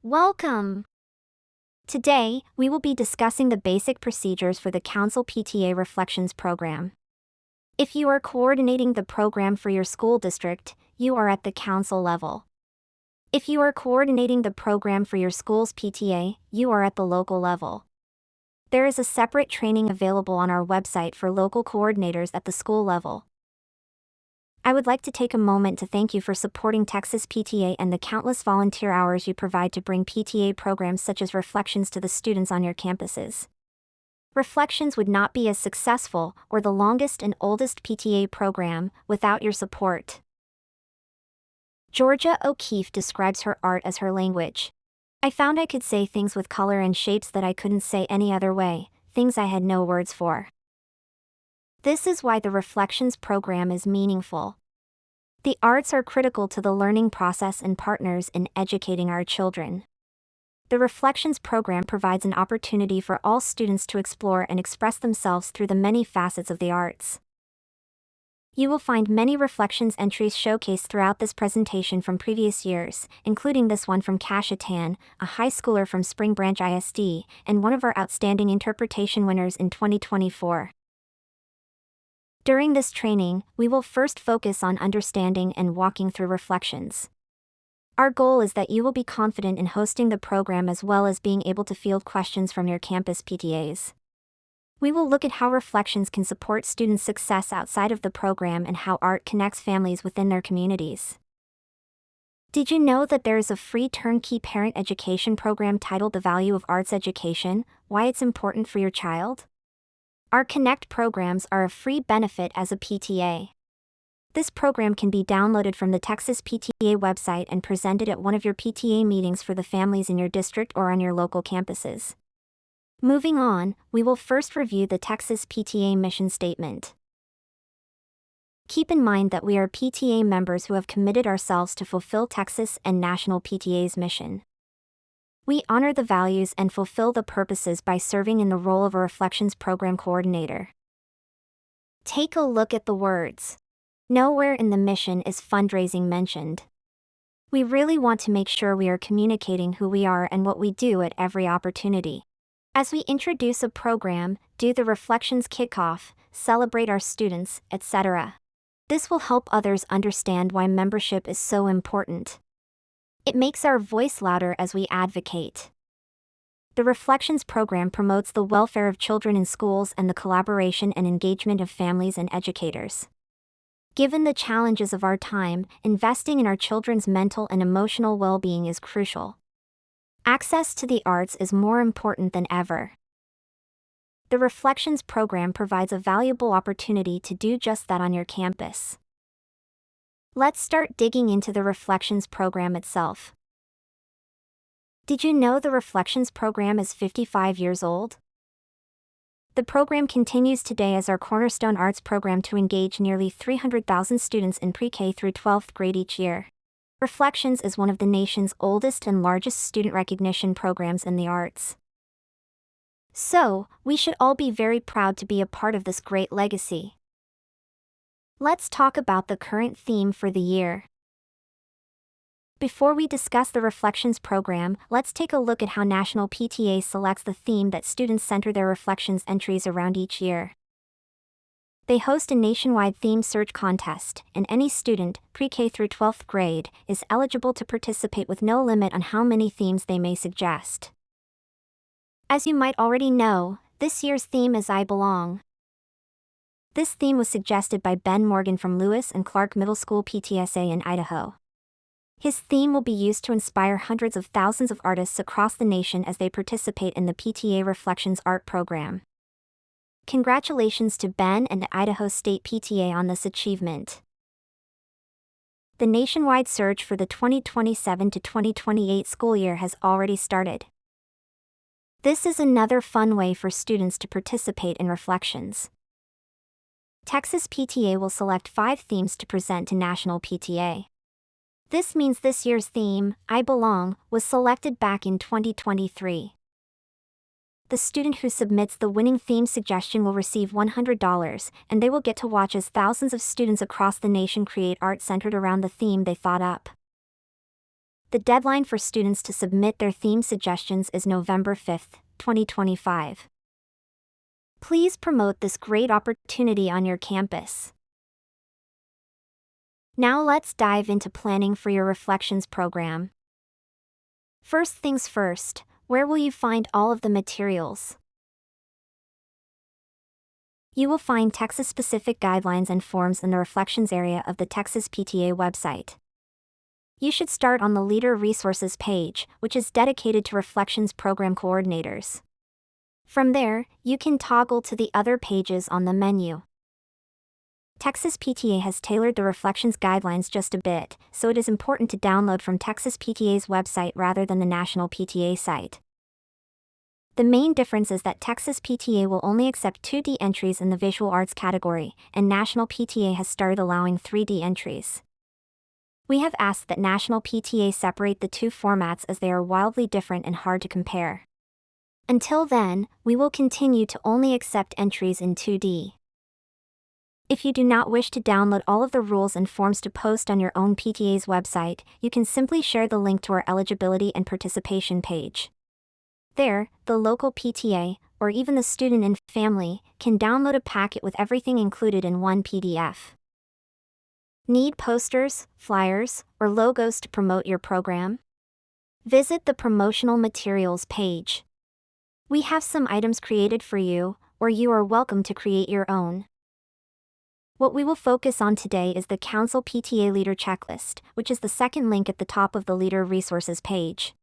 Welcome! Today, we will be discussing the basic procedures for the Council PTA Reflections program. If you are coordinating the program for your school district, you are at the council level. If you are coordinating the program for your school's PTA, you are at the local level. There is a separate training available on our website for local coordinators at the school level. I would like to take a moment to thank you for supporting Texas PTA and the countless volunteer hours you provide to bring PTA programs such as Reflections to the students on your campuses. Reflections would not be as successful or the longest and oldest PTA program without your support. Georgia O'Keeffe describes her art as her language. I found I could say things with color and shapes that I couldn't say any other way, things I had no words for. This is why the Reflections program is meaningful. The arts are critical to the learning process and partners in educating our children. The Reflections program provides an opportunity for all students to explore and express themselves through the many facets of the arts. You will find many Reflections entries showcased throughout this presentation from previous years, including this one from Kasha Tan, a high schooler from Spring Branch ISD, and one of our outstanding interpretation winners in 2024. During this training, we will first focus on understanding and walking through reflections. Our goal is that you will be confident in hosting the program as well as being able to field questions from your campus PTAs. We will look at how reflections can support students' success outside of the program and how art connects families within their communities. Did you know that there is a free turnkey parent education program titled The Value of Arts Education: Why It's Important for Your Child? Our Connect programs are a free benefit as a PTA. This program can be downloaded from the Texas PTA website and presented at one of your PTA meetings for the families in your district or on your local campuses. Moving on, we will first review the Texas PTA mission statement. Keep in mind that we are PTA members who have committed ourselves to fulfill Texas and national PTA's mission. We honor the values and fulfill the purposes by serving in the role of a Reflections program coordinator. Take a look at the words. Nowhere in the mission is fundraising mentioned. We really want to make sure we are communicating who we are and what we do at every opportunity. As we introduce a program, do the Reflections kickoff, celebrate our students, etc. This will help others understand why membership is so important. It makes our voice louder as we advocate. The Reflections program promotes the welfare of children in schools and the collaboration and engagement of families and educators. Given the challenges of our time, investing in our children's mental and emotional well-being is crucial. Access to the arts is more important than ever. The Reflections program provides a valuable opportunity to do just that on your campus. Let's start digging into the Reflections program itself. Did you know the Reflections program is 55 years old? The program continues today as our cornerstone arts program to engage nearly 300,000 students in pre-K through 12th grade each year. Reflections is one of the nation's oldest and largest student recognition programs in the arts. So, we should all be very proud to be a part of this great legacy. Let's talk about the current theme for the year. Before we discuss the Reflections program, let's take a look at how National PTA selects the theme that students center their Reflections entries around each year. They host a nationwide theme search contest, and any student, pre-K through 12th grade, is eligible to participate with no limit on how many themes they may suggest. As you might already know, this year's theme is I Belong. This theme was suggested by Ben Morgan from Lewis and Clark Middle School PTSA in Idaho. His theme will be used to inspire hundreds of thousands of artists across the nation as they participate in the PTA Reflections art program. Congratulations to Ben and the Idaho State PTA on this achievement. The nationwide search for the 2027 to 2028 school year has already started. This is another fun way for students to participate in Reflections. Texas PTA will select 5 themes to present to National PTA. This means this year's theme, I Belong, was selected back in 2023. The student who submits the winning theme suggestion will receive $100, and they will get to watch as thousands of students across the nation create art centered around the theme they thought up. The deadline for students to submit their theme suggestions is November 5th, 2025. Please promote this great opportunity on your campus. Now let's dive into planning for your Reflections program. First things first, where will you find all of the materials? You will find Texas-specific guidelines and forms in the Reflections area of the Texas PTA website. You should start on the Leader Resources page, which is dedicated to Reflections program coordinators. From there, you can toggle to the other pages on the menu. Texas PTA has tailored the Reflections guidelines just a bit, so it is important to download from Texas PTA's website rather than the National PTA site. The main difference is that Texas PTA will only accept 2D entries in the visual arts category, and National PTA has started allowing 3D entries. We have asked that National PTA separate the two formats as they are wildly different and hard to compare. Until then, we will continue to only accept entries in 2D. If you do not wish to download all of the rules and forms to post on your own PTA's website, you can simply share the link to our eligibility and participation page. There, the local PTA, or even the student and family, can download a packet with everything included in one PDF. Need posters, flyers, or logos to promote your program? Visit the Promotional Materials page. We have some items created for you, or you are welcome to create your own. What we will focus on today is the Council PTA Leader Checklist, which is the second link at the top of the Leader Resources page.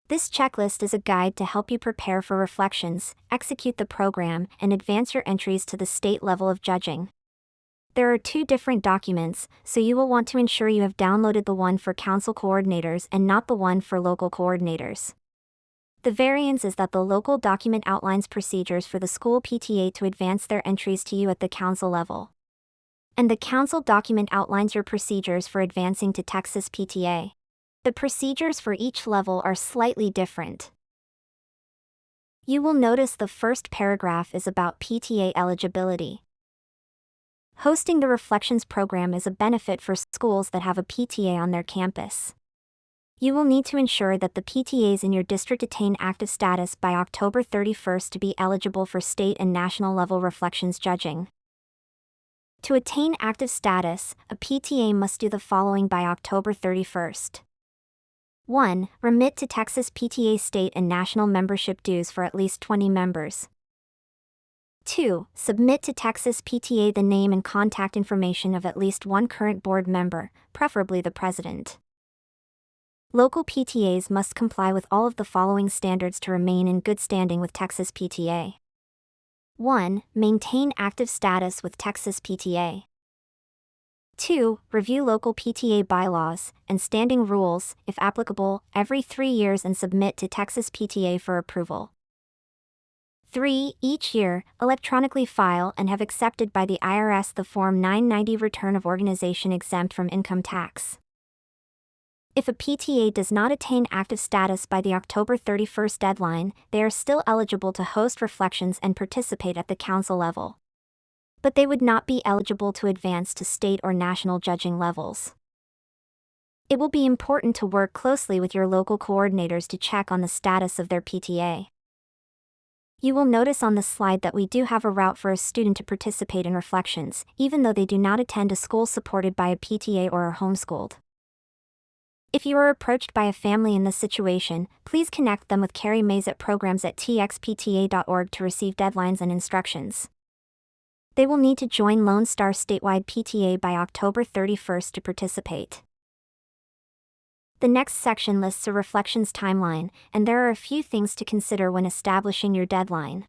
This checklist is a guide to help you prepare for Reflections, execute the program, and advance your entries to the state level of judging. There are 2 different documents, so you will want to ensure you have downloaded the one for council coordinators and not the one for local coordinators. The variance is that the local document outlines procedures for the school PTA to advance their entries to you at the council level. And the council document outlines your procedures for advancing to Texas PTA. The procedures for each level are slightly different. You will notice the first paragraph is about PTA eligibility. Hosting the Reflections program is a benefit for schools that have a PTA on their campus. You will need to ensure that the PTAs in your district attain active status by October 31st to be eligible for state and national level Reflections judging. To attain active status, a PTA must do the following by October 31st. 1. Remit to Texas PTA state and national membership dues for at least 20 members. 2. Submit to Texas PTA the name and contact information of at least one current board member, preferably the president. Local PTAs must comply with all of the following standards to remain in good standing with Texas PTA. 1. Maintain active status with Texas PTA. 2. Review local PTA bylaws and standing rules, if applicable, every 3 years and submit to Texas PTA for approval. 3. Each year, electronically file and have accepted by the IRS the Form 990 return of organization exempt from income tax. If a PTA does not attain active status by the October 31st deadline, they are still eligible to host Reflections and participate at the council level. But they would not be eligible to advance to state or national judging levels. It will be important to work closely with your local coordinators to check on the status of their PTA. You will notice on the slide that we do have a route for a student to participate in Reflections, even though they do not attend a school supported by a PTA or are homeschooled. If you are approached by a family in this situation, please connect them with Carrie Mays at programs@txpta.org to receive deadlines and instructions. They will need to join Lone Star statewide PTA by October 31st to participate. The next section lists a Reflections timeline, and there are a few things to consider when establishing your deadline.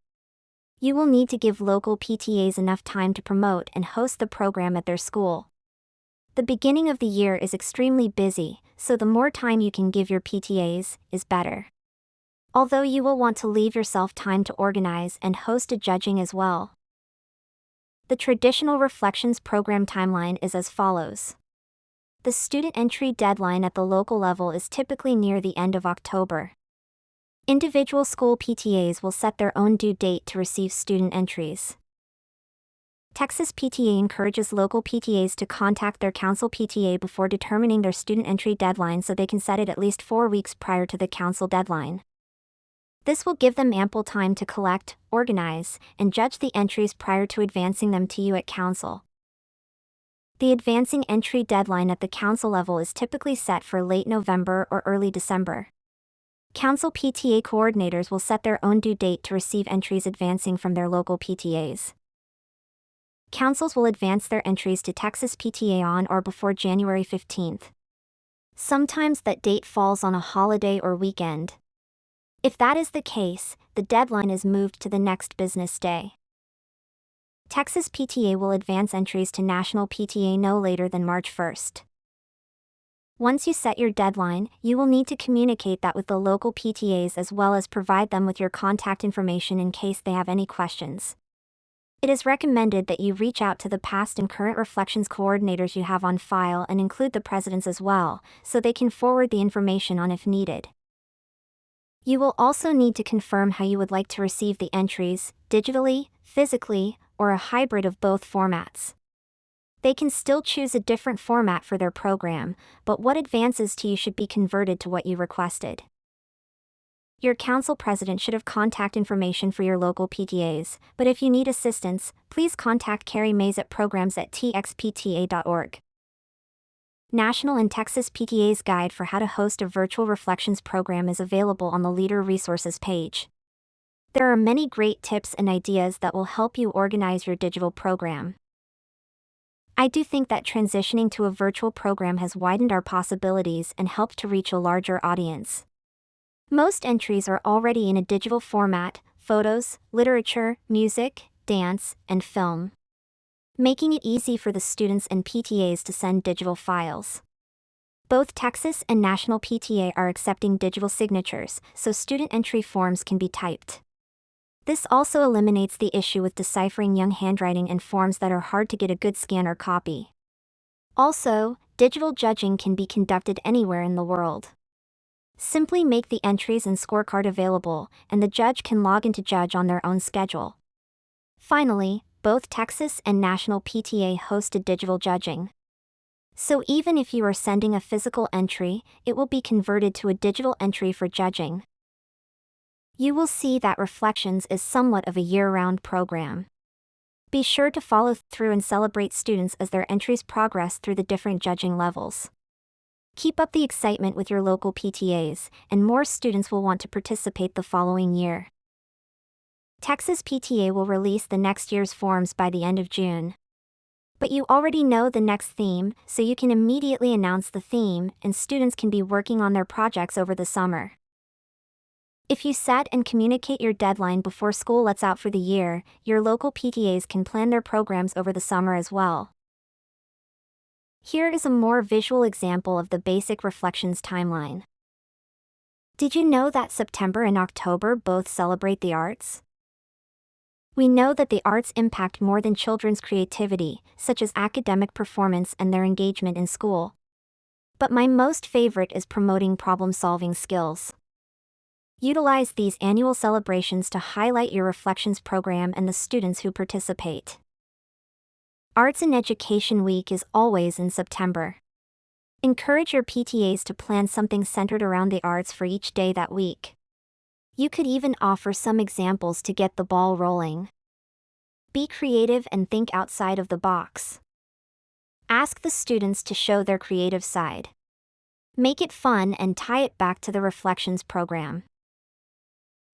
You will need to give local PTAs enough time to promote and host the program at their school. The beginning of the year is extremely busy, so the more time you can give your PTAs is better. Although you will want to leave yourself time to organize and host a judging as well. The traditional Reflections program timeline is as follows. The student entry deadline at the local level is typically near the end of October. Individual school PTAs will set their own due date to receive student entries. Texas PTA encourages local PTAs to contact their council PTA before determining their student entry deadline so they can set it at least 4 weeks prior to the council deadline. This will give them ample time to collect, organize, and judge the entries prior to advancing them to you at council. The advancing entry deadline at the council level is typically set for late November or early December. Council PTA coordinators will set their own due date to receive entries advancing from their local PTAs. Councils will advance their entries to Texas PTA on or before January 15th. Sometimes that date falls on a holiday or weekend. If that is the case, the deadline is moved to the next business day. Texas PTA will advance entries to National PTA no later than March 1st. Once you set your deadline, you will need to communicate that with the local PTAs as well as provide them with your contact information in case they have any questions. It is recommended that you reach out to the past and current reflections coordinators you have on file and include the presidents as well, so they can forward the information on if needed. You will also need to confirm how you would like to receive the entries, digitally, physically, or a hybrid of both formats. They can still choose a different format for their program, but what advances to you should be converted to what you requested. Your council president should have contact information for your local PTAs, but if you need assistance, please contact Carrie Mays at programs@txpta.org. National and Texas PTA's Guide for How to Host a Virtual Reflections Program is available on the Leader Resources page. There are many great tips and ideas that will help you organize your digital program. I do think that transitioning to a virtual program has widened our possibilities and helped to reach a larger audience. Most entries are already in a digital format: photos, literature, music, dance, and film, making it easy for the students and PTAs to send digital files. Both Texas and National PTA are accepting digital signatures, so student entry forms can be typed. This also eliminates the issue with deciphering young handwriting and forms that are hard to get a good scan or copy. Also, digital judging can be conducted anywhere in the world. Simply make the entries and scorecard available, and the judge can log in to judge on their own schedule. Finally, both Texas and National PTA hosted digital judging. So even if you are sending a physical entry, it will be converted to a digital entry for judging. You will see that Reflections is somewhat of a year-round program. Be sure to follow through and celebrate students as their entries progress through the different judging levels. Keep up the excitement with your local PTAs, and more students will want to participate the following year. Texas PTA will release the next year's forms by the end of June. But you already know the next theme, so you can immediately announce the theme, and students can be working on their projects over the summer. If you set and communicate your deadline before school lets out for the year, your local PTAs can plan their programs over the summer as well. Here is a more visual example of the basic Reflections timeline. Did you know that September and October both celebrate the arts? We know that the arts impact more than children's creativity, such as academic performance and their engagement in school. But my most favorite is promoting problem-solving skills. Utilize these annual celebrations to highlight your Reflections program and the students who participate. Arts and Education Week is always in September. Encourage your PTAs to plan something centered around the arts for each day that week. You could even offer some examples to get the ball rolling. Be creative and think outside of the box. Ask the students to show their creative side. Make it fun and tie it back to the Reflections program.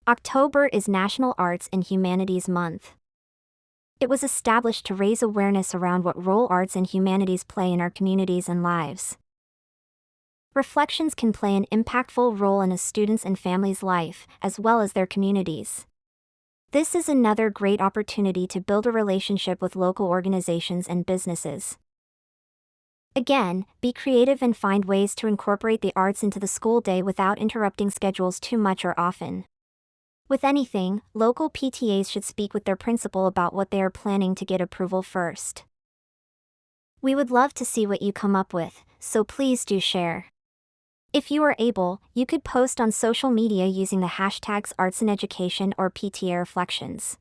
October is National Arts and Humanities Month. It was established to raise awareness around what role arts and humanities play in our communities and lives. Reflections can play an impactful role in a student's and family's life, as well as their communities. This is another great opportunity to build a relationship with local organizations and businesses. Again, be creative and find ways to incorporate the arts into the school day without interrupting schedules too much or often. With anything, local PTAs should speak with their principal about what they are planning to get approval first. We would love to see what you come up with, so please do share. If you are able, you could post on social media using the hashtags Arts and Education or PTA Reflections.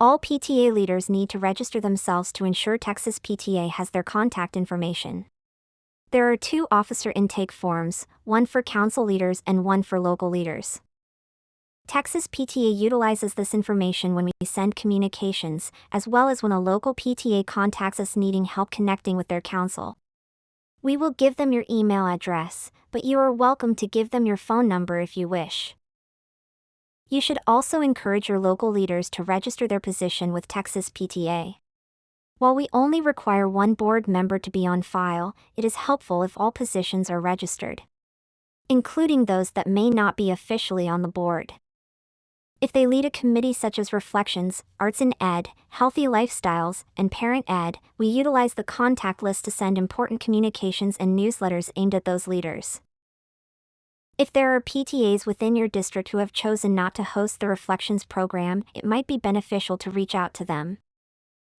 All PTA leaders need to register themselves to ensure Texas PTA has their contact information. There are 2 officer intake forms, one for council leaders and one for local leaders. Texas PTA utilizes this information when we send communications, as well as when a local PTA contacts us needing help connecting with their council. We will give them your email address, but you are welcome to give them your phone number if you wish. You should also encourage your local leaders to register their position with Texas PTA. While we only require 1 board member to be on file, it is helpful if all positions are registered, including those that may not be officially on the board. If they lead a committee such as Reflections, Arts and Ed, Healthy Lifestyles, and Parent Ed, we utilize the contact list to send important communications and newsletters aimed at those leaders. If there are PTAs within your district who have chosen not to host the Reflections program, it might be beneficial to reach out to them.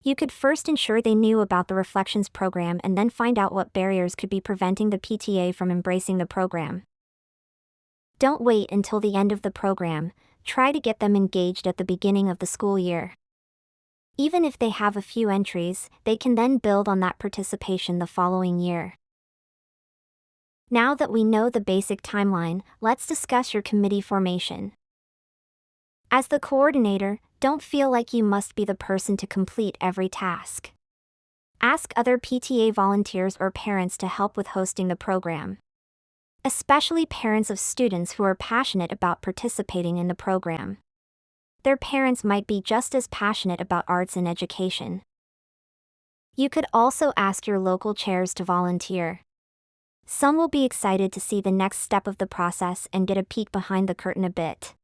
You could first ensure they knew about the Reflections program and then find out what barriers could be preventing the PTA from embracing the program. Don't wait until the end of the program. Try to get them engaged at the beginning of the school year. Even if they have a few entries, they can then build on that participation the following year. Now that we know the basic timeline, let's discuss your committee formation. As the coordinator, don't feel like you must be the person to complete every task. Ask other PTA volunteers or parents to help with hosting the program, especially parents of students who are passionate about participating in the program. Their parents might be just as passionate about arts and education. You could also ask your local chairs to volunteer. Some will be excited to see the next step of the process and get a peek behind the curtain a bit.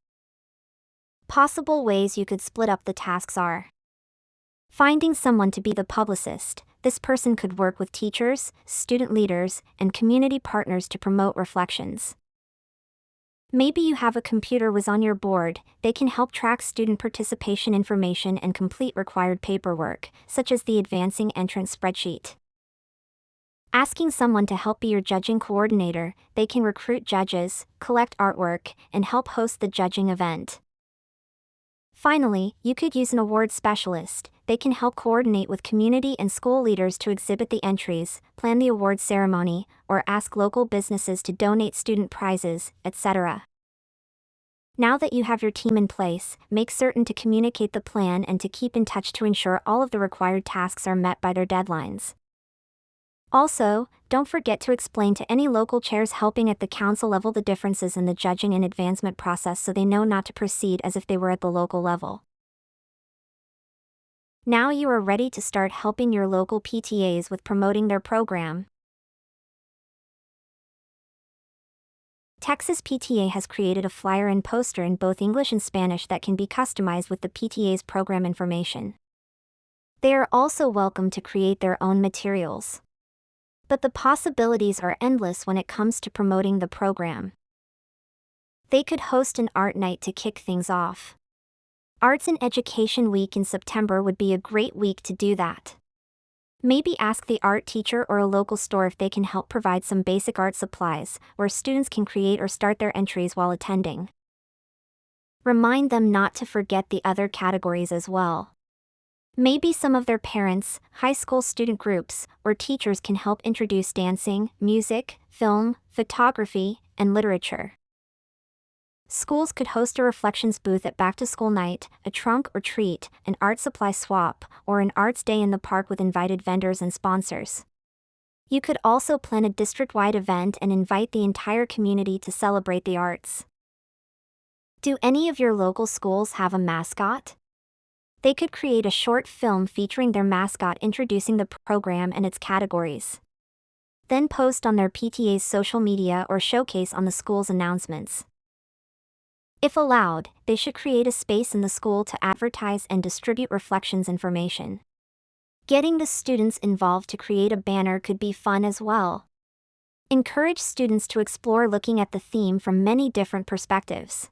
Possible ways you could split up the tasks are: finding someone to be the publicist. This person could work with teachers, student leaders, and community partners to promote Reflections. Maybe you have a computer whiz on your board. They can help track student participation information and complete required paperwork, such as the Advancing Entrance spreadsheet. Asking someone to help be your judging coordinator. They can recruit judges, collect artwork, and help host the judging event. Finally, you could use an award specialist. They can help coordinate with community and school leaders to exhibit the entries, plan the award ceremony, or ask local businesses to donate student prizes, etc. Now that you have your team in place, make certain to communicate the plan and to keep in touch to ensure all of the required tasks are met by their deadlines. Also, don't forget to explain to any local chairs helping at the council level the differences in the judging and advancement process so they know not to proceed as if they were at the local level. Now you are ready to start helping your local PTAs with promoting their program. Texas PTA has created a flyer and poster in both English and Spanish that can be customized with the PTA's program information. They are also welcome to create their own materials. But the possibilities are endless when it comes to promoting the program. They could host an art night to kick things off. Arts and Education Week in September would be a great week to do that. Maybe ask the art teacher or a local store if they can help provide some basic art supplies, where students can create or start their entries while attending. Remind them not to forget the other categories as well. Maybe some of their parents, high school student groups, or teachers can help introduce dancing, music, film, photography, and literature. Schools could host a Reflections booth at back-to-school night, a trunk or treat, an art supply swap, or an arts day in the park with invited vendors and sponsors. You could also plan a district-wide event and invite the entire community to celebrate the arts. Do any of your local schools have a mascot? They could create a short film featuring their mascot introducing the program and its categories. Then post on their PTA's social media or showcase on the school's announcements. If allowed, they should create a space in the school to advertise and distribute Reflections information. Getting the students involved to create a banner could be fun as well. Encourage students to explore looking at the theme from many different perspectives.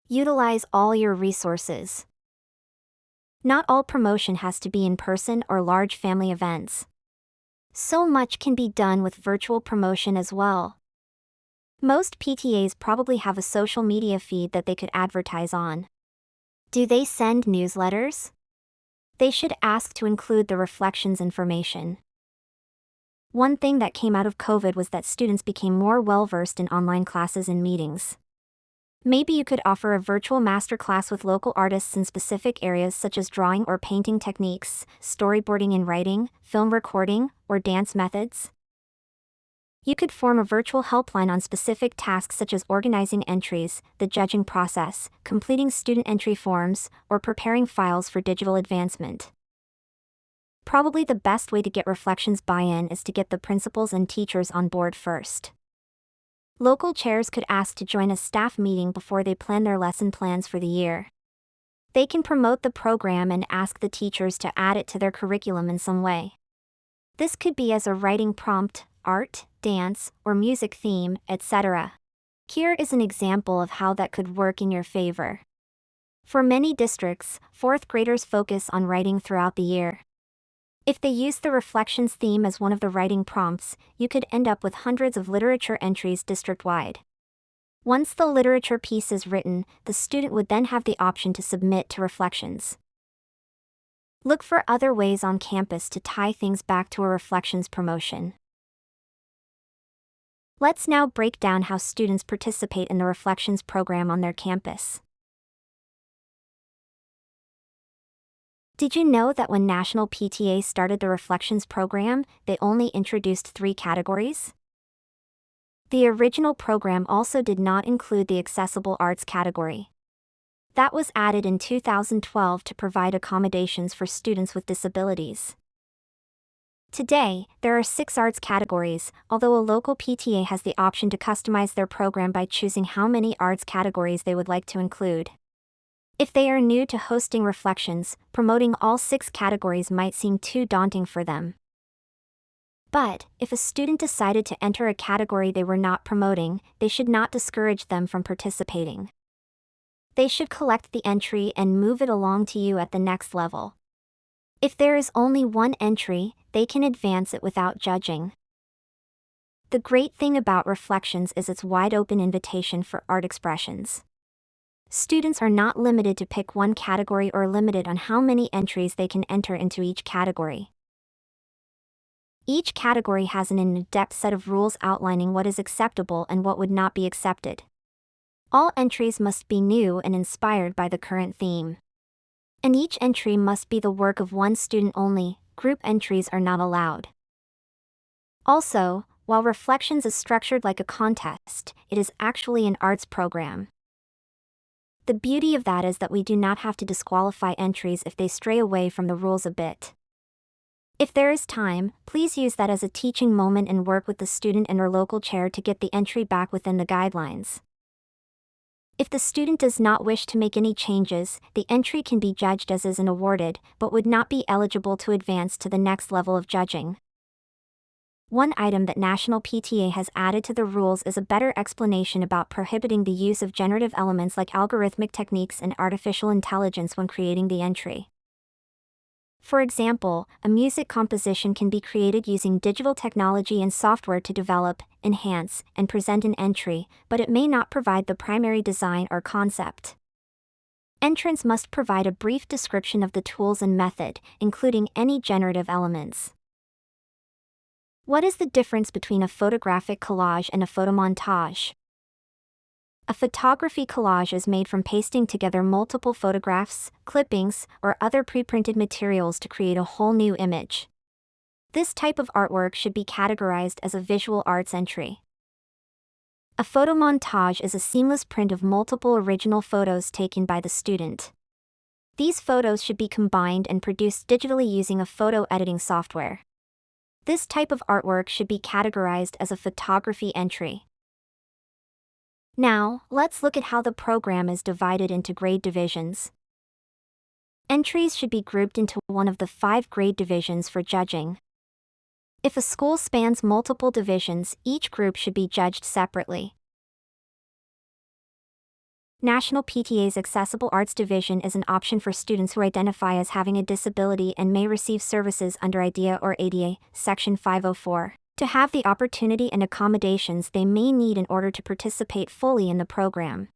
Utilize all your resources. Not all promotion has to be in person or large family events. So much can be done with virtual promotion as well. Most PTAs probably have a social media feed that they could advertise on. Do they send newsletters? They should ask to include the reflections information. One thing that came out of COVID was that students became more well-versed in online classes and meetings. Maybe you could offer a virtual masterclass with local artists in specific areas such as drawing or painting techniques, storyboarding and writing, film recording, or dance methods. You could form a virtual helpline on specific tasks such as organizing entries, the judging process, completing student entry forms, or preparing files for digital advancement. Probably the best way to get reflections buy-in is to get the principals and teachers on board first. Local chairs could ask to join a staff meeting before they plan their lesson plans for the year. They can promote the program and ask the teachers to add it to their curriculum in some way. This could be as a writing prompt, art, dance, or music theme, etc. Here is an example of how that could work in your favor. For many districts, fourth graders focus on writing throughout the year. If they use the reflections theme as one of the writing prompts, you could end up with hundreds of literature entries district-wide. Once the literature piece is written, the student would then have the option to submit to reflections. Look for other ways on campus to tie things back to a reflections promotion. Let's now break down how students participate in the reflections program on their campus. Did you know that when National PTA started the Reflections program, they only introduced 3 categories? The original program also did not include the Accessible Arts category. That was added in 2012 to provide accommodations for students with disabilities. Today, there are 6 arts categories, although a local PTA has the option to customize their program by choosing how many arts categories they would like to include. If they are new to hosting reflections, promoting all 6 categories might seem too daunting for them. But, if a student decided to enter a category they were not promoting, they should not discourage them from participating. They should collect the entry and move it along to you at the next level. If there is only one entry, they can advance it without judging. The great thing about Reflections is its wide-open invitation for art expressions. Students are not limited to pick one category or limited on how many entries they can enter into each category. Each category has an in-depth set of rules outlining what is acceptable and what would not be accepted. All entries must be new and inspired by the current theme. And each entry must be the work of one student only, group entries are not allowed. Also, while Reflections is structured like a contest, it is actually an arts program. The beauty of that is that we do not have to disqualify entries if they stray away from the rules a bit. If there is time, please use that as a teaching moment and work with the student and or local chair to get the entry back within the guidelines. If the student does not wish to make any changes, the entry can be judged as is and awarded, but would not be eligible to advance to the next level of judging. One item that National PTA has added to the rules is a better explanation about prohibiting the use of generative elements like algorithmic techniques and artificial intelligence when creating the entry. For example, a music composition can be created using digital technology and software to develop, enhance, and present an entry, but it may not provide the primary design or concept. Entrants must provide a brief description of the tools and method, including any generative elements. What is the difference between a photographic collage and a photomontage? A photography collage is made from pasting together multiple photographs, clippings, or other pre-printed materials to create a whole new image. This type of artwork should be categorized as a visual arts entry. A photomontage is a seamless print of multiple original photos taken by the student. These photos should be combined and produced digitally using a photo editing software. This type of artwork should be categorized as a photography entry. Now, let's look at how the program is divided into grade divisions. Entries should be grouped into one of the 5 grade divisions for judging. If a school spans multiple divisions, each group should be judged separately. National PTA's Accessible Arts Division is an option for students who identify as having a disability and may receive services under IDEA or ADA, Section 504, to have the opportunity and accommodations they may need in order to participate fully in the program.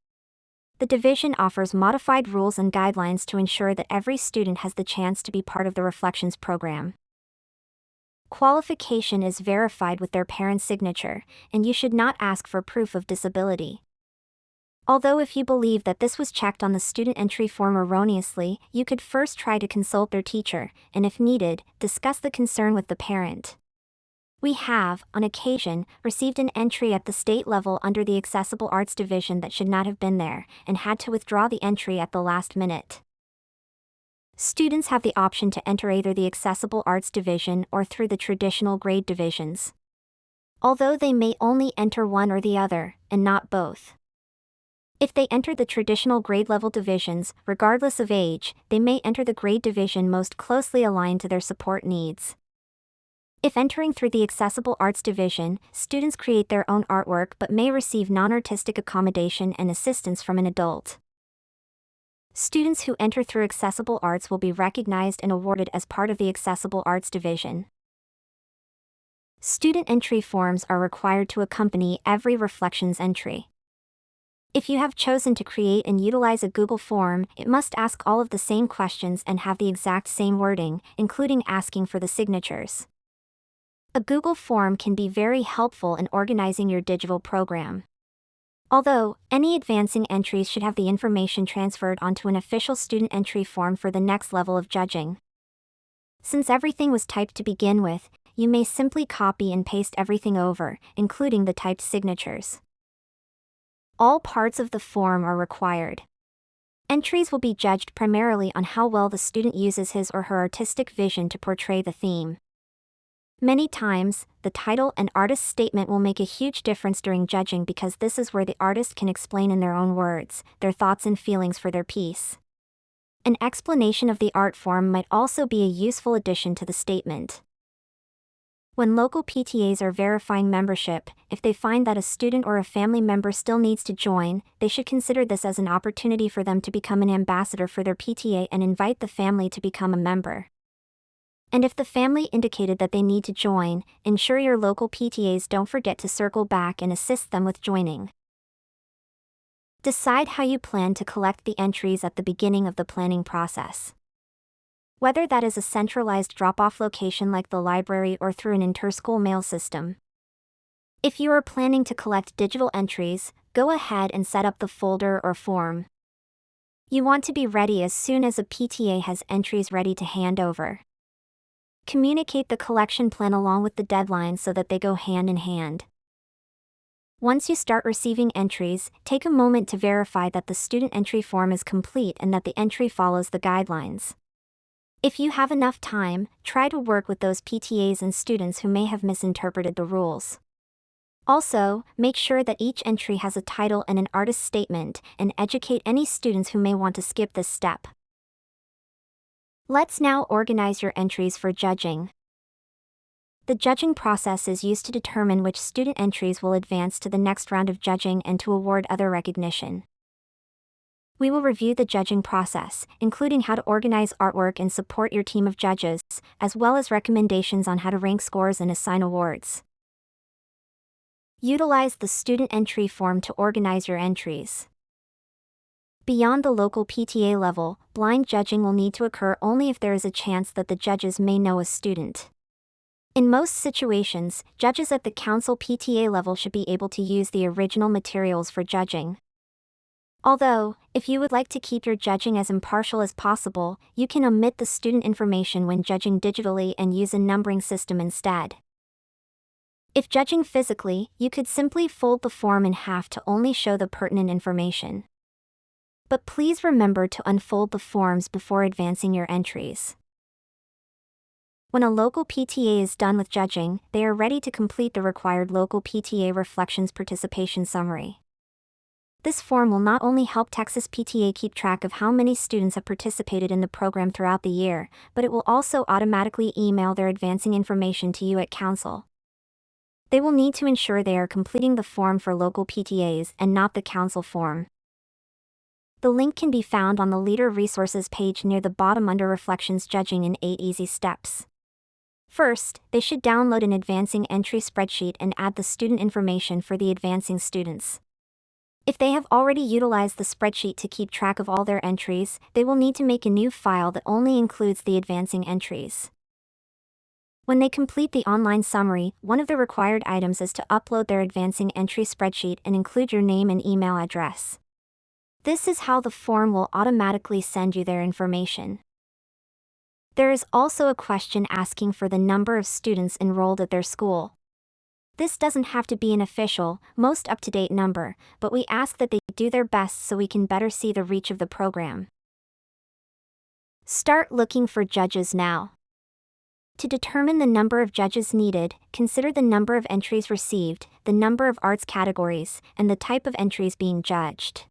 The division offers modified rules and guidelines to ensure that every student has the chance to be part of the Reflections program. Qualification is verified with their parent's signature, and you should not ask for proof of disability. Although if you believe that this was checked on the student entry form erroneously, you could first try to consult their teacher, and if needed, discuss the concern with the parent. We have, on occasion, received an entry at the state level under the Accessible Arts Division that should not have been there, and had to withdraw the entry at the last minute. Students have the option to enter either the Accessible Arts Division or through the traditional grade divisions. Although they may only enter one or the other, and not both. If they enter the traditional grade level divisions, regardless of age, they may enter the grade division most closely aligned to their support needs. If entering through the Accessible Arts Division, students create their own artwork but may receive non-artistic accommodation and assistance from an adult. Students who enter through Accessible Arts will be recognized and awarded as part of the Accessible Arts Division. Student entry forms are required to accompany every Reflections entry. If you have chosen to create and utilize a Google form, it must ask all of the same questions and have the exact same wording, including asking for the signatures. A Google form can be very helpful in organizing your digital program. Although, any advancing entries should have the information transferred onto an official student entry form for the next level of judging. Since everything was typed to begin with, you may simply copy and paste everything over, including the typed signatures. All parts of the form are required. Entries will be judged primarily on how well the student uses his or her artistic vision to portray the theme. Many times, the title and artist's statement will make a huge difference during judging because this is where the artist can explain in their own words their thoughts and feelings for their piece. An explanation of the art form might also be a useful addition to the statement. When local PTAs are verifying membership, if they find that a student or a family member still needs to join, they should consider this as an opportunity for them to become an ambassador for their PTA and invite the family to become a member. And if the family indicated that they need to join, ensure your local PTAs don't forget to circle back and assist them with joining. Decide how you plan to collect the entries at the beginning of the planning process. Whether that is a centralized drop-off location like the library or through an inter-school mail system. If you are planning to collect digital entries, go ahead and set up the folder or form. You want to be ready as soon as a PTA has entries ready to hand over. Communicate the collection plan along with the deadline so that they go hand in hand. Once you start receiving entries, take a moment to verify that the student entry form is complete and that the entry follows the guidelines. If you have enough time, try to work with those PTAs and students who may have misinterpreted the rules. Also, make sure that each entry has a title and an artist's statement, and educate any students who may want to skip this step. Let's now organize your entries for judging. The judging process is used to determine which student entries will advance to the next round of judging and to award other recognition. We will review the judging process, including how to organize artwork and support your team of judges, as well as recommendations on how to rank scores and assign awards. Utilize the student entry form to organize your entries. Beyond the local PTA level, blind judging will need to occur only if there is a chance that the judges may know a student. In most situations, judges at the council PTA level should be able to use the original materials for judging. Although, if you would like to keep your judging as impartial as possible, you can omit the student information when judging digitally and use a numbering system instead. If judging physically, you could simply fold the form in half to only show the pertinent information. But please remember to unfold the forms before advancing your entries. When a local PTA is done with judging, they are ready to complete the required local PTA Reflections participation summary. This form will not only help Texas PTA keep track of how many students have participated in the program throughout the year, but it will also automatically email their advancing information to you at Council. They will need to ensure they are completing the form for local PTAs and not the Council form. The link can be found on the Leader Resources page near the bottom under Reflections Judging in 8 Easy Steps. First, they should download an advancing entry spreadsheet and add the student information for the advancing students. If they have already utilized the spreadsheet to keep track of all their entries, they will need to make a new file that only includes the advancing entries. When they complete the online summary, one of the required items is to upload their advancing entry spreadsheet and include your name and email address. This is how the form will automatically send you their information. There is also a question asking for the number of students enrolled at their school. This doesn't have to be an official, most up-to-date number, but we ask that they do their best so we can better see the reach of the program. Start looking for judges now. To determine the number of judges needed, consider the number of entries received, the number of arts categories, and the type of entries being judged.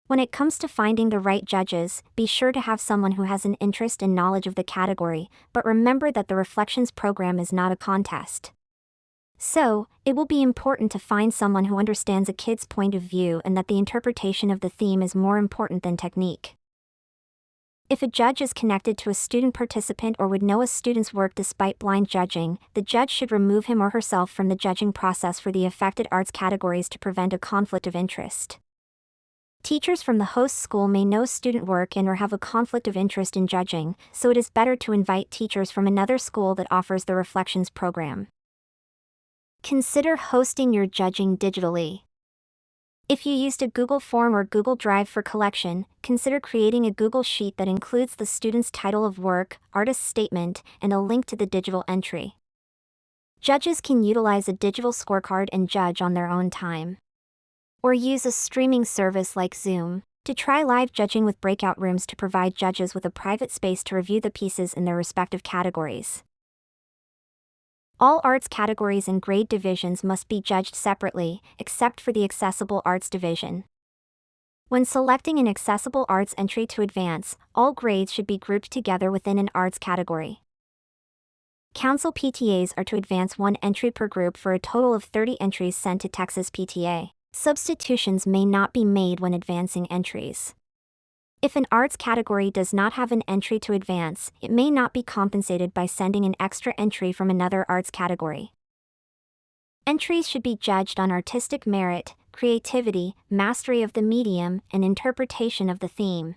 When it comes to finding the right judges, be sure to have someone who has an interest and knowledge of the category, but remember that the Reflections program is not a contest. So, it will be important to find someone who understands a kid's point of view and that the interpretation of the theme is more important than technique. If a judge is connected to a student participant or would know a student's work despite blind judging, the judge should remove him or herself from the judging process for the affected arts categories to prevent a conflict of interest. Teachers from the host school may know student work and or have a conflict of interest in judging, so it is better to invite teachers from another school that offers the Reflections program. Consider hosting your judging digitally. If you used a Google Form or Google Drive for collection, consider creating a Google Sheet that includes the student's title of work, artist's statement, and a link to the digital entry. Judges can utilize a digital scorecard and judge on their own time. Or use a streaming service like Zoom to try live judging with breakout rooms to provide judges with a private space to review the pieces in their respective categories. All arts categories and grade divisions must be judged separately, except for the Accessible Arts division. When selecting an Accessible Arts entry to advance, all grades should be grouped together within an arts category. Council PTAs are to advance one entry per group for a total of 30 entries sent to Texas PTA. Substitutions may not be made when advancing entries. If an arts category does not have an entry to advance, it may not be compensated by sending an extra entry from another arts category. Entries should be judged on artistic merit, creativity, mastery of the medium, and interpretation of the theme.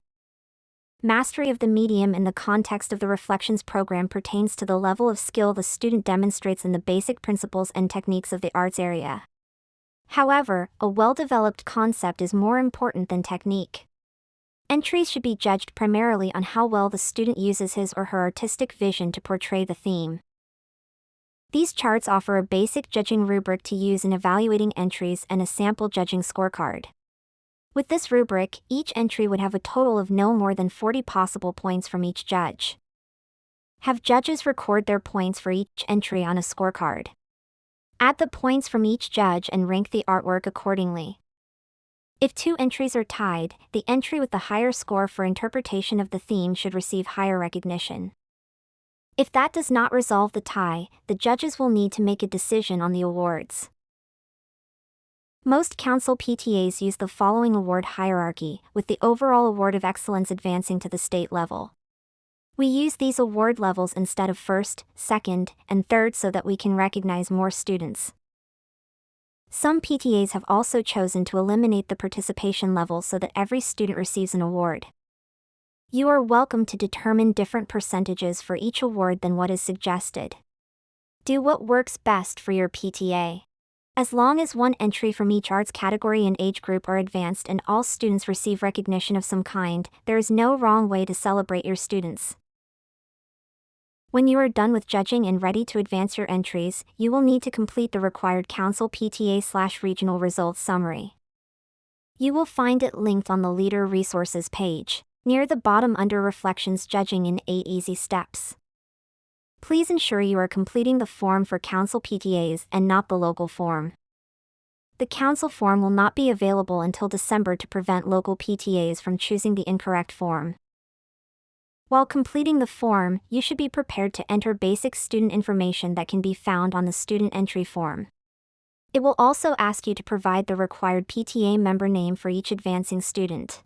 Mastery of the medium in the context of the Reflections program pertains to the level of skill the student demonstrates in the basic principles and techniques of the arts area. However, a well-developed concept is more important than technique. Entries should be judged primarily on how well the student uses his or her artistic vision to portray the theme. These charts offer a basic judging rubric to use in evaluating entries and a sample judging scorecard. With this rubric, each entry would have a total of no more than 40 possible points from each judge. Have judges record their points for each entry on a scorecard. Add the points from each judge and rank the artwork accordingly. If two entries are tied, the entry with the higher score for interpretation of the theme should receive higher recognition. If that does not resolve the tie, the judges will need to make a decision on the awards. Most council PTAs use the following award hierarchy, with the overall award of excellence advancing to the state level. We use these award levels instead of first, second, and third so that we can recognize more students. Some PTAs have also chosen to eliminate the participation level so that every student receives an award. You are welcome to determine different percentages for each award than what is suggested. Do what works best for your PTA. As long as one entry from each arts category and age group are advanced and all students receive recognition of some kind, there is no wrong way to celebrate your students. When you are done with judging and ready to advance your entries, you will need to complete the required Council PTA/regional results summary. You will find it linked on the Leader Resources page, near the bottom under Reflections Judging in 8 Easy Steps. Please ensure you are completing the form for Council PTAs and not the local form. The Council form will not be available until December to prevent local PTAs from choosing the incorrect form. While completing the form, you should be prepared to enter basic student information that can be found on the student entry form. It will also ask you to provide the required PTA member name for each advancing student.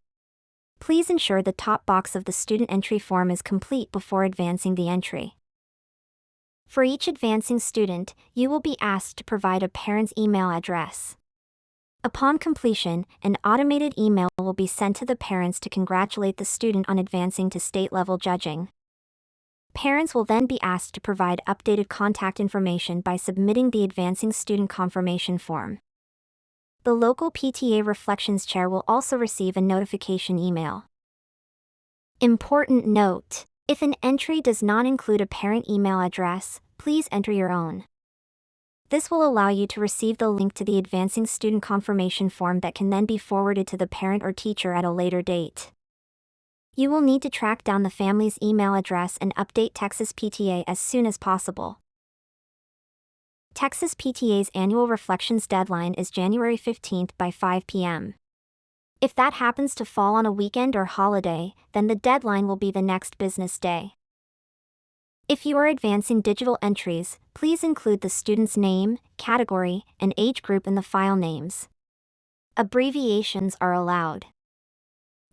Please ensure the top box of the student entry form is complete before advancing the entry. For each advancing student, you will be asked to provide a parent's email address. Upon completion, an automated email will be sent to the parents to congratulate the student on advancing to state-level judging. Parents will then be asked to provide updated contact information by submitting the Advancing Student Confirmation Form. The local PTA Reflections Chair will also receive a notification email. Important note: if an entry does not include a parent email address, please enter your own. This will allow you to receive the link to the Advancing Student Confirmation Form that can then be forwarded to the parent or teacher at a later date. You will need to track down the family's email address and update Texas PTA as soon as possible. Texas PTA's annual reflections deadline is January 15th by 5 p.m. If that happens to fall on a weekend or holiday, then the deadline will be the next business day. If you are advancing digital entries, please include the student's name, category, and age group in the file names. Abbreviations are allowed.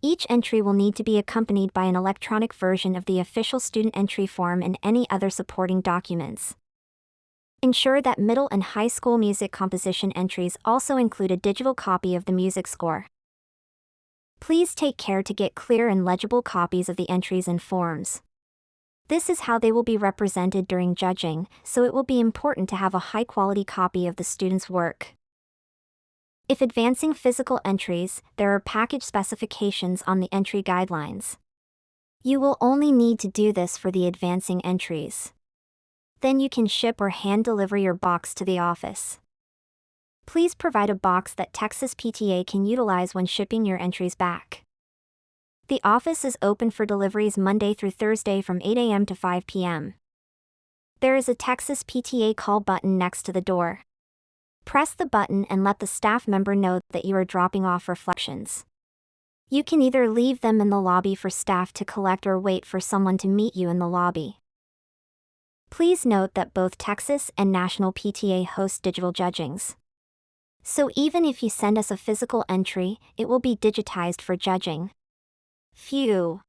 Each entry will need to be accompanied by an electronic version of the official student entry form and any other supporting documents. Ensure that middle and high school music composition entries also include a digital copy of the music score. Please take care to get clear and legible copies of the entries and forms. This is how they will be represented during judging, so it will be important to have a high-quality copy of the student's work. If advancing physical entries, there are package specifications on the entry guidelines. You will only need to do this for the advancing entries. Then you can ship or hand deliver your box to the office. Please provide a box that Texas PTA can utilize when shipping your entries back. The office is open for deliveries Monday through Thursday from 8 a.m. to 5 p.m. There is a Texas PTA call button next to the door. Press the button and let the staff member know that you are dropping off reflections. You can either leave them in the lobby for staff to collect or wait for someone to meet you in the lobby. Please note that both Texas and National PTA host digital judgings. So even if you send us a physical entry, it will be digitized for judging. Phew.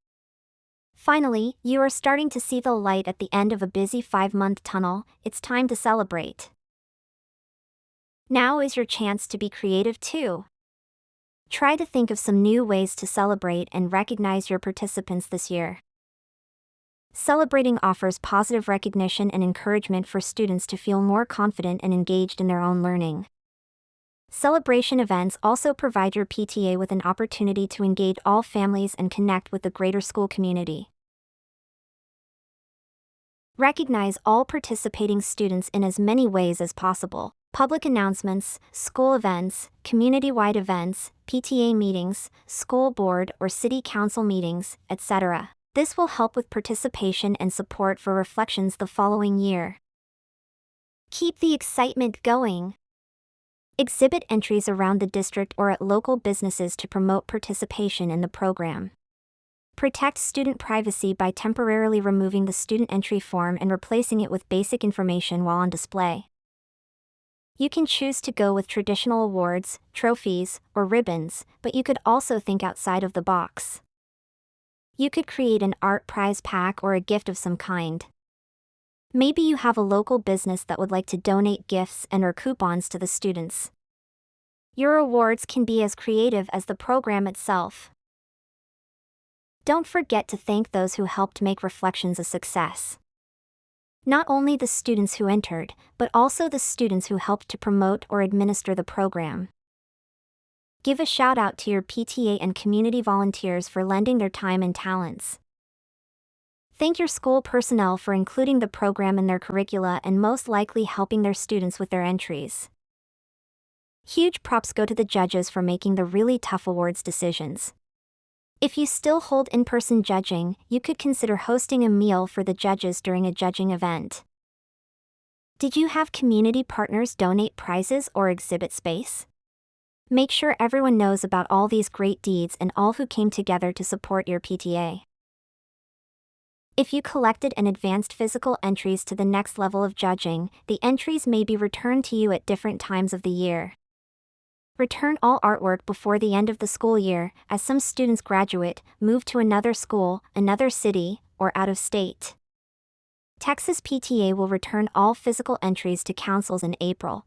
Finally, you are starting to see the light at the end of a busy 5-month tunnel. It's time to celebrate. Now is your chance to be creative too. Try to think of some new ways to celebrate and recognize your participants this year. Celebrating offers positive recognition and encouragement for students to feel more confident and engaged in their own learning. Celebration events also provide your PTA with an opportunity to engage all families and connect with the greater school community. Recognize all participating students in as many ways as possible: public announcements, school events, community-wide events, PTA meetings, school board or city council meetings, etc. This will help with participation and support for reflections the following year. Keep the excitement going. Exhibit entries around the district or at local businesses to promote participation in the program. Protect student privacy by temporarily removing the student entry form and replacing it with basic information while on display. You can choose to go with traditional awards, trophies, or ribbons, but you could also think outside of the box. You could create an art prize pack or a gift of some kind. Maybe you have a local business that would like to donate gifts and/or coupons to the students. Your awards can be as creative as the program itself. Don't forget to thank those who helped make Reflections a success. Not only the students who entered, but also the students who helped to promote or administer the program. Give a shout out to your PTA and community volunteers for lending their time and talents. Thank your school personnel for including the program in their curricula and most likely helping their students with their entries. Huge props go to the judges for making the really tough awards decisions. If you still hold in-person judging, you could consider hosting a meal for the judges during a judging event. Did you have community partners donate prizes or exhibit space? Make sure everyone knows about all these great deeds and all who came together to support your PTA. If you collected and advanced physical entries to the next level of judging, the entries may be returned to you at different times of the year. Return all artwork before the end of the school year, as some students graduate, move to another school, another city, or out of state. Texas PTA will return all physical entries to councils in April.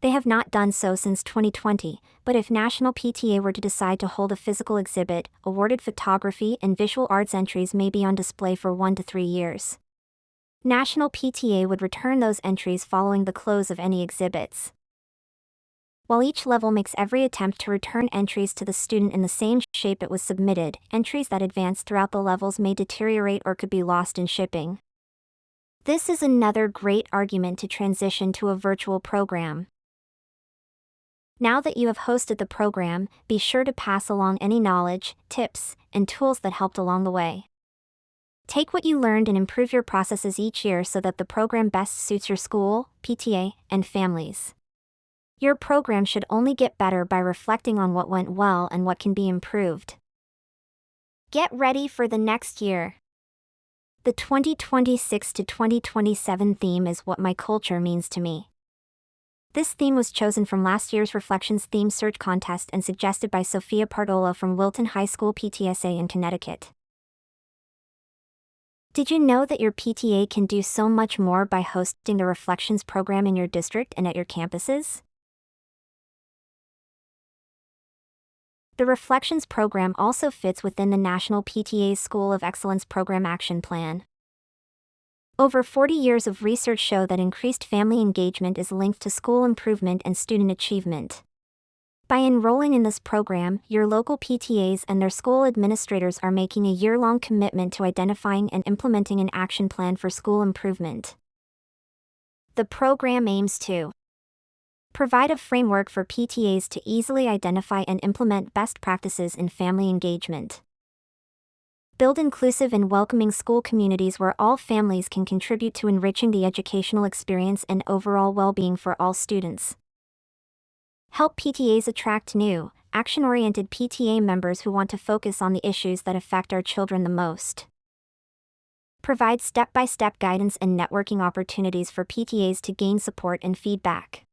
They have not done so since 2020, but if National PTA were to decide to hold a physical exhibit, awarded photography and visual arts entries may be on display for 1 to 3 years. National PTA would return those entries following the close of any exhibits. While each level makes every attempt to return entries to the student in the same shape it was submitted, entries that advance throughout the levels may deteriorate or could be lost in shipping. This is another great argument to transition to a virtual program. Now that you have hosted the program, be sure to pass along any knowledge, tips, and tools that helped along the way. Take what you learned and improve your processes each year so that the program best suits your school, PTA, and families. Your program should only get better by reflecting on what went well and what can be improved. Get ready for the next year. The 2026 to 2027 theme is What My Culture Means to Me. This theme was chosen from last year's Reflections Theme Search Contest and suggested by Sophia Pardola from Wilton High School PTSA in Connecticut. Did you know that your PTA can do so much more by hosting the Reflections program in your district and at your campuses? The Reflections program also fits within the National PTA's School of Excellence Program Action Plan. Over 40 years of research show that increased family engagement is linked to school improvement and student achievement. By enrolling in this program, your local PTAs and their school administrators are making a year-long commitment to identifying and implementing an action plan for school improvement. The program aims to provide a framework for PTAs to easily identify and implement best practices in family engagement. Build inclusive and welcoming school communities where all families can contribute to enriching the educational experience and overall well-being for all students. Help PTAs attract new, action-oriented PTA members who want to focus on the issues that affect our children the most. Provide step-by-step guidance and networking opportunities for PTAs to gain support and feedback.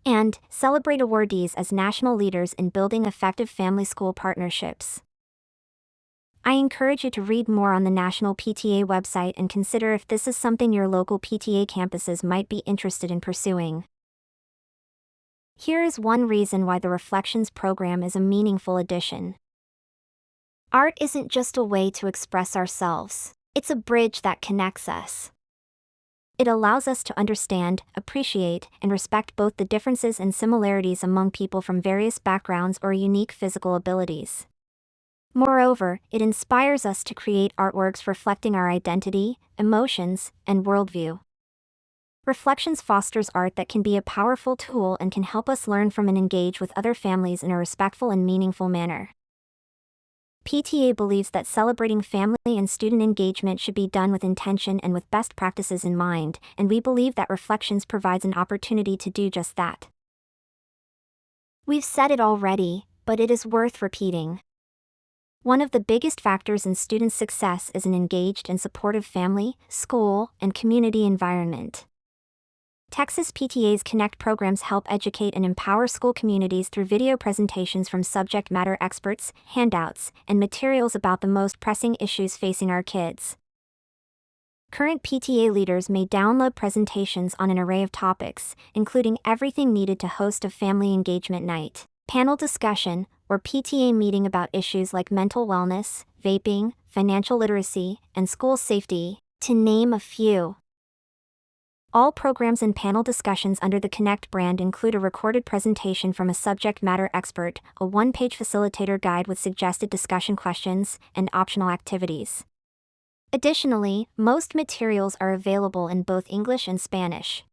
And celebrate awardees as national leaders in building effective family-school partnerships. I encourage you to read more on the National PTA website and consider if this is something your local PTA campuses might be interested in pursuing. Here is one reason why the Reflections program is a meaningful addition. Art isn't just a way to express ourselves, it's a bridge that connects us. It allows us to understand, appreciate, and respect both the differences and similarities among people from various backgrounds or unique physical abilities. Moreover, it inspires us to create artworks reflecting our identity, emotions, and worldview. Reflections fosters art that can be a powerful tool and can help us learn from and engage with other families in a respectful and meaningful manner. PTA believes that celebrating family and student engagement should be done with intention and with best practices in mind, and we believe that Reflections provides an opportunity to do just that. We've said it already, but it is worth repeating. One of the biggest factors in student success is an engaged and supportive family, school, and community environment. Texas PTA's Connect programs help educate and empower school communities through video presentations from subject matter experts, handouts, and materials about the most pressing issues facing our kids. Current PTA leaders may download presentations on an array of topics, including everything needed to host a family engagement night, panel discussion, or PTA meeting about issues like mental wellness, vaping, financial literacy, and school safety, to name a few. All programs and panel discussions under the Connect brand include a recorded presentation from a subject matter expert, a one-page facilitator guide with suggested discussion questions, and optional activities. Additionally, most materials are available in both English and Spanish.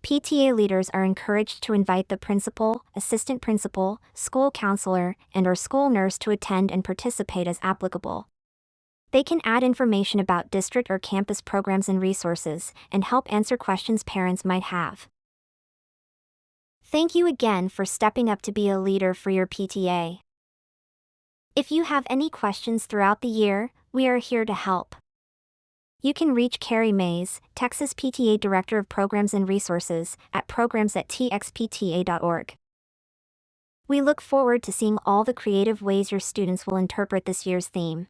PTA leaders are encouraged to invite the principal, assistant principal, school counselor, and/or school nurse to attend and participate as applicable. They can add information about district or campus programs and resources, and help answer questions parents might have. Thank you again for stepping up to be a leader for your PTA. If you have any questions throughout the year, we are here to help. You can reach Carrie Mays, Texas PTA Director of Programs and Resources, at programs@txpta.org. We look forward to seeing all the creative ways your students will interpret this year's theme.